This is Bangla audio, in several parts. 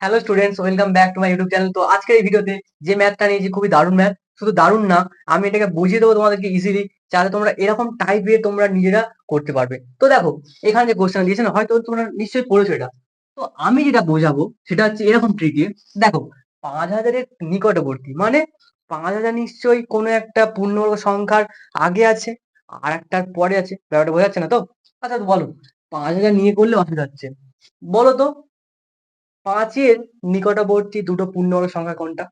Hello students, welcome back to my YouTube channel. তো আজকের এই ভিডিওতে যে ম্যাথটা নিয়েছি খুবই দারুণ ম্যাথ। শুধু দারুণ না, আমি এটাকে বুঝিয়ে দেবো তোমাদেরকে ইজিলি, যাতে তোমরা এরকম টাইপের তোমরা নিজেরা করতে পারবে। তো দেখো, এখানে যে কোশ্চেন দিয়েছে না, হয়তো তোমরা নিশ্চয়ই পড়েছো এটা। তো আমি যেটা বোঝাবো সেটা হচ্ছে এরকম ট্রিকে। দেখো, 5,000-এর নিকটবর্তী মানে 5,000 নিশ্চয়ই কোনো একটা পূর্ণবর্গ সংখ্যার আগে আছে, আর একটার পরে আছে। ব্যাপারটা বোঝা যাচ্ছে না তো? আচ্ছা, তো বলো, 5,000 নিয়ে করলে অসুবিধা হচ্ছে? বলো তো, 5-এর নিকটবর্তী দুটো পূর্ণবর্গ সংখ্যা কোনটা?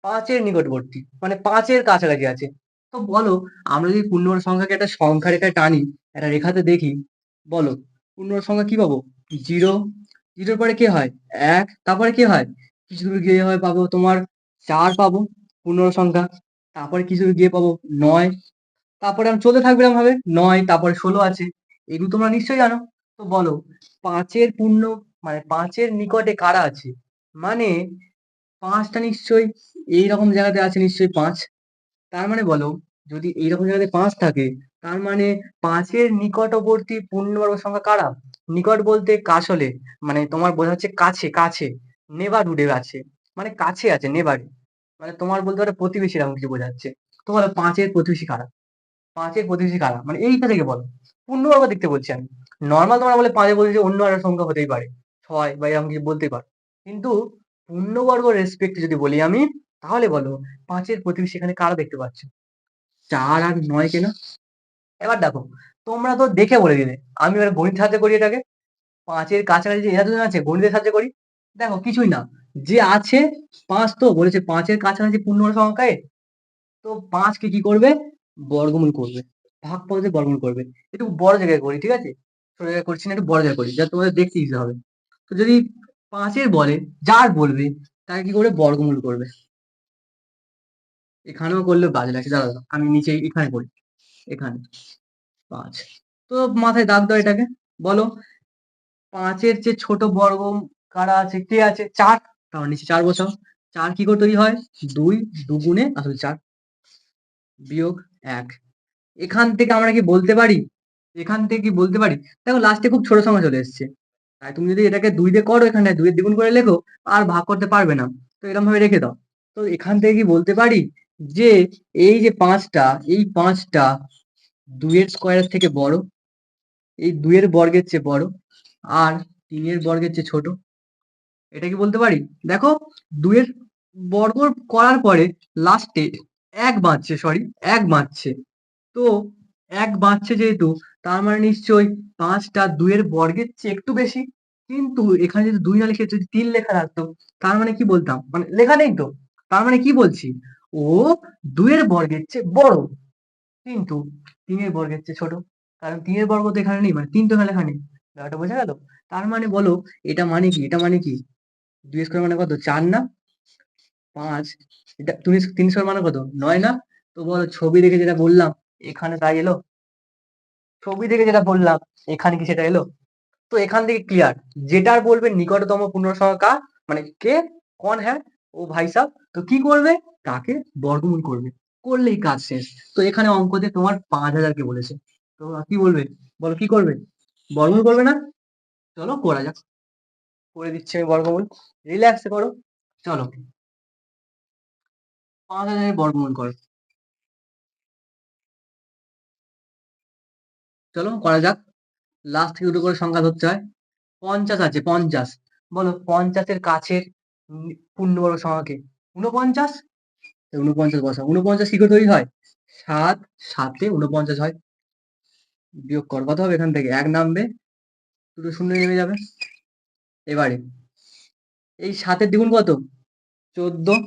5-এর নিকটবর্তী মানে 5-এর কাছাকাছি আছে। তো বলো, আমরা যদি পূর্ণবর্গ সংখ্যাকে একটা সংখ্যা রেখায় টানি, একটা রেখাতে দেখি, বলো পূর্ণবর্গ সংখ্যা কি পাবো? 0। 0-র পরে কি হয়? 1। তারপরে কি হয়? কিছু দূর গিয়ে হয় পাবো তোমার 4 পাবো পূর্ণবর্গ সংখ্যা। তারপরে কিছু দূর গিয়ে পাবো 9। তারপরে আমি চলতে থাকবে এরকম ভাবে 9, তারপরে 16 আছে। এগুলো তোমরা নিশ্চয়ই জানো। তো বলো, 5-এর পূর্ণ মানে 5-এর নিকটে কারা আছে? মানে 5টা নিশ্চয়ই এইরকম জায়গাতে আছে, নিশ্চয়ই 5। তার মানে বলো, যদি এইরকম জায়গাতে 5 থাকে, তার মানে 5-এর নিকটবর্তী পূর্ণবর্গ সংখ্যা কারা? নিকট বলতে কাছলে, মানে তোমার বোঝাচ্ছে কাছে কাছে, নেবারহুডে আছে, মানে কাছে আছে, নেবার, মানে তোমার বলতে পারো প্রতিবেশী, এরকম কিছু বোঝাচ্ছে। তো বলো, 5-এর প্রতিবেশী কারা? 5-এর প্রতিবেশী কারা মানে এইটা থেকে বলো। পূর্ণবর্গ দেখতে বলছি আমি। নর্মাল তোমরা বলে 5-এর প্রতিবেশী অন্য আরো সংখ্যা হতেই পারে, 6 বা এরকম কিছু বলতেই পারো। কিন্তু পূর্ণবর্গ রেসপেক্ট যদি বলি আমি, তাহলে বলো 5-এর প্রতিবেশী এখানে কারা দেখতে পাচ্ছ? 4 আর 9 কেনা। এবার দেখো, তোমরা তো দেখে বলে দিলে, আমি এবার গণিত সাহায্যে করি এটাকে। 5-এর কাছাকাছি যে এরা দুজন আছে, গণিতের সাহায্যে করি। দেখো, কিছুই না, যে আছে 5, তো বলেছে 5-এর কাছাকাছি পূর্ণবর্গ সংখ্যায়। তো 5 কে কি করবে? বর্গমূল করবে, ভাগফল দিয়ে বর্গমূল করবে। একটু বড় জায়গায় করি, ঠিক আছে? ছোট জায়গায় করছি না, একটু বড় জায়গায় করি, যাতে তোমাদের দেখতে ইজি হবে। তো যদি 5-এর বলে, যার বলবে তাকে কি করে বর্গমূল করবে। এখানেও করলে বাজে লাগছে, দাঁড়াও দাঁড়াও, আমি নিচে এখানে করি, এখানে 5। তো মাথায় দাগ দাও এটাকে। বলো, 5-এর যে ছোট বর্গ কারা আছে, কে আছে? 4। তার নিচে 4 বসাও। 4 কি করে তৈরি হয়? 2 দুগুণে আসলে 4 বিয়োগ 1। এখান থেকে আমরা কি বলতে পারি? এখান থেকে কি বলতে পারি? দেখো, লাস্টে খুব ছোট সংখ্যা চলে এসছে। তাই তুমি যদি এটাকে 2 দিয়ে করো, এখানে 2 এর দ্বিগুণ করে লেখো, আর ভাগ করতে পারবে না। তো এরকম ভাবে রেখে দাও। তো এখান থেকে কি বলতে পারি যে এই যে 5টা, এই 5টা 2 এর স্কয়ারের থেকে বড়, এই 2 এর বর্গের চেয়ে বড়, আর 3 এর বর্গের চেয়ে ছোট। এটা কি বলতে পারি? দেখো, 2 এর বর্গ করার পরে লাস্টে 1 বাঁচছে, সরি 1 বাঁচছে। তো 1 বাঁচছে যেহেতু, তার মানে নিশ্চয়ই 5টা 2 এর বর্গের চেয়ে একটু বেশি। কিন্তু এখানে যদি 2 না লিখে যদি 3 লেখা থাকতো, তার মানে কি বলতাম? মানে লেখা নেই তো। তার মানে কি বলছি? ও 2 এর বর্গের চেয়ে বড়, কিন্তু 3 এর বর্গের চেয়ে ছোট। কারণ 3 এর বর্গ তো এখানে নেই, মানে 3 তো এখানে লেখা নেই। ব্যাপারটা বোঝা গেল? তার মানে বলো, এটা মানে কি? এটা মানে কি? 2 স্কয়ার মানে কত? 4 না? 5। এটা 3 স্কয়ার মানে কত? 9 না? তো বলো, ছবি দেখে যেটা বললাম এখানে তাই এলো? ছবি দেখে যেটা বললাম এখানে কি সেটা এলো? তো এখান থেকে ক্লিয়ার, যেটার বলবে নিকটতম পূর্ণ সংখ্যা কার, মানে কে, কোন, হ্যাঁ, ও ভাই সাব, তো কি করবে? তাকে বর্গমূল করবে, করলেই কাজ শেষ। তো এখানে অঙ্কতে তোমার 5,000 কে বলেছে, তো কি বলবে? বলো, কি করবে? বর্গমূল করবে না? চলো করা যাক, করে দিচ্ছি আমি বর্গমূল। রিল্যাক্সে করো। চলো, 5,000 এর বর্গমূল করো। চলো করা যাক। লাস্ট থেকে দুটো করে সংখ্যা ধরতে হয়। 50 আছে, 50। বলো, 50-এর কাছের পূর্ণবর্গ সংখ্যা কে? 49। 49 বসাও। 49 কি করে তৈরি হয়? 7, 7-এ 49 হয়। বিয়োগ কর, কত হবে? এখান থেকে 1 নামবে, দুটো শূন্য নেমে যাবে। এবারে এই 7-এর দ্বিগুণ কত? 14।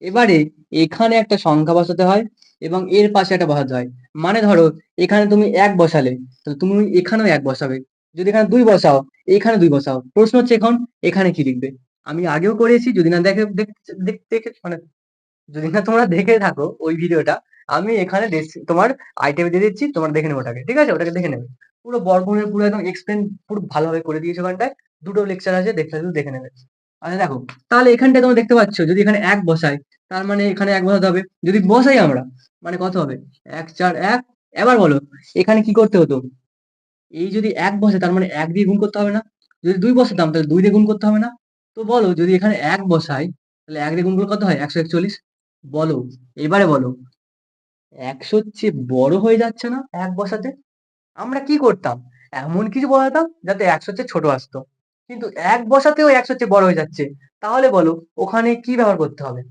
এবারে এখানে একটা সংখ্যা বসাতে হয়, এবং এর পাশে একটা বসাতে হয়। মানে ধরো, এখানে তুমি 1 বসালে, তাহলে তুমি এখানেও 1 বসাবে। যদি এখানে 2 বসাও, এখানে 2 বসাও। প্রশ্ন হচ্ছে এখন এখানে কি লিখবে? আমি আগেও করেছি, যদি না দেখে দেখে মানে যদি না তোমরা দেখে থাকো ওই ভিডিওটা, আমি এখানে তোমার আইটেমে দিয়ে দিচ্ছি, তোমরা দেখে নেবে ওটাকে, ঠিক আছে? ওটাকে দেখে নেবে। পুরো বর্গমূলের পুরো একদম এক্সপ্লেন পুরো ভালোভাবে করে দিয়েছে ওখানটায়। দুটো লেকচার আছে, দেখতে শুধু দেখে নেবে। আচ্ছা দেখো, তাহলে এখানটায় তোমরা দেখতে পাচ্ছ, যদি এখানে 1 বসাই, তার মানে এখানে 1 বসাতে হবে। যদি বসাই আমরা, মানে কত হবে? 1 4 1। এবার বলো, এখানে কি করতে হতো? এই যদি 1 বসে, তার মানে 1 দিয়ে গুণ করতে হবে না? যদি 2 বসাতাম, তাহলে 2 দিয়ে গুণ করতে হবে না? তো বলো যদি এখানে 1 বসাই তাহলে 1 দিয়ে গুণ করলে কত হয়? 141। বলো, এবারে বলো 100 র চেয়ে বড় হয়ে যাচ্ছে না 1 বসাতে? আমরা কি করতাম? এমন কিছু বসাতাম যাতে 100 র চেয়ে ছোট আসতো। কিন্তু 1 বসাতেও 100 র চেয়ে বড় হয়ে যাচ্ছে। তাহলে বলো ওখানে কি ব্যবহার করতে হবে?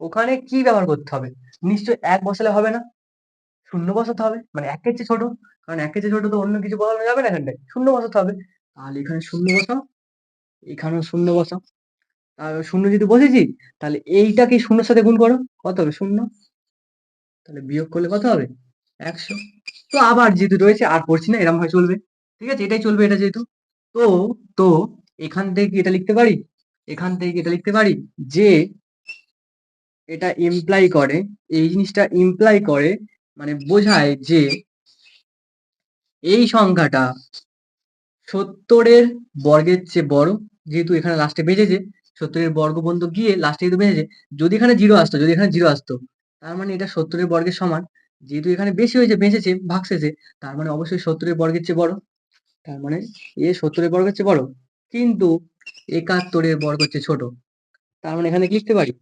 ওখানে কি ব্যবহার করতে হবে? নিশ্চয়ই 1 বসালে হবে না। শূন্য বসাতে হবে। মানে 1 এর চেয়ে ছোট। কারণ 1 এর চেয়ে ছোট তো অন্য কিছু বসানো যাবে না এখানটায়। শূন্য বসাতে হবে। তাহলে এখানে শূন্য বসাও, এখানেও শূন্য বসাও। আর শূন্য যদি বসেছি তাহলে এইটাকে শূন্যর সাথে গুণ করো। কত হবে? শূন্য। তাহলে বিয়োগ করলে কত হবে? 100। তো আবার যেহেতু রয়েছে আর পড়ছি না, এরম ভাবে চলবে। ঠিক আছে? এটাই চলবে এটা যেহেতু। তো তো এখান থেকে কি এটা লিখতে পারি? এখান থেকে কি এটা লিখতে পারি যে এটা ইমপ্লাই করে, এই জিনিসটা ইমপ্লাই করে মানে বোঝায় যে এই সংখ্যাটা 70 এর বর্গের চেয়ে বড়। যেহেতু এখানে লাস্টে বেঁচেছে 70 এর বর্গ পর্যন্ত গিয়ে লাস্টে কিন্তু বেঁচেছে। যদি এখানে 0 আসতো, যদি এখানে 0 আসতো তার মানে এটা 70 এর বর্গের সমান। যেহেতু এখানে বেশি হয়েছে, বেঁচেছে ভাগশেষে, তার মানে অবশ্যই 70 এর বর্গের চেয়ে বড়। তার মানে এ 70 এর বর্গের চেয়ে বড়। কিন্তু 71 এর বর্গ হচ্ছে ছোট। তার মানে এখানে কি লিখতে পারি?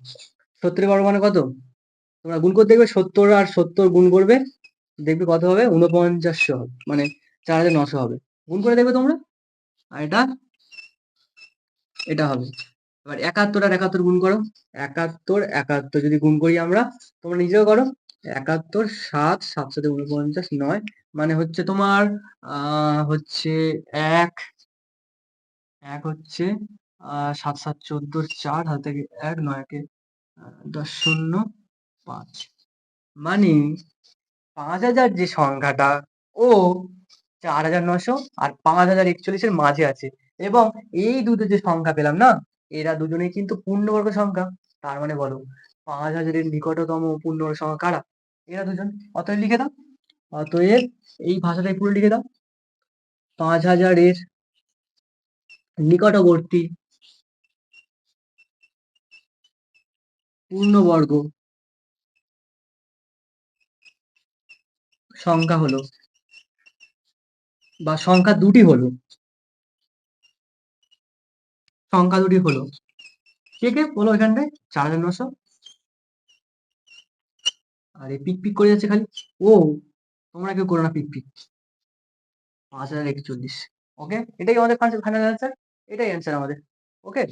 70 এর বর্গ মানে কত? তোমরা গুণ করতে দেখবে 70 আর 70 গুণ করবে, দেখবে কত হবে? 4900 হবে। মানে 4900 হবে। গুণ করে দেখবে তোমরা। আর এটা হবে। এবার 71 আর 71 গুণ করো। 71, 71 যদি গুণ করি আমরা, তোমরা নিজেও করো। 71, 7, 7 সাথে 49, 9 মানে হচ্ছে তোমার হচ্ছে 1, 1 হচ্ছে 7, 7, 14, 4 হাত থেকে 1, 9 একে 10, 0, 5 মানে 5000 যে সংখ্যাটা ও 4900 আর 5041 এর মাঝে আছে। এবং এই দুটো যে সংখ্যা পেলাম না, এরা দুজনেই কিন্তু পূর্ণবর্গ সংখ্যা। তার মানে বলো 5000 এর নিকটতম পূর্ণবর্গ সংখ্যা কারা? এরা দুজন। অতএব লিখে দাও। অতএব এই ভাষাটাই পুরো লিখে দাও। 5000 এর নিকটবর্তী পূর্ণবর্গ সংখ্যা হলো, বা সংখ্যা দুটি হলো, সংখ্যা দুটি হলো, কে কে বলো এখানটায়? 4900 আর এই পিক পিক করে যাচ্ছে খালি। ও, তোমরা কেউ করো না পিক পিক। 5041। ওকে, এটাই আমাদের ফাইনাল অ্যান্সার। এটাই অ্যান্সার আমাদের। ওকে।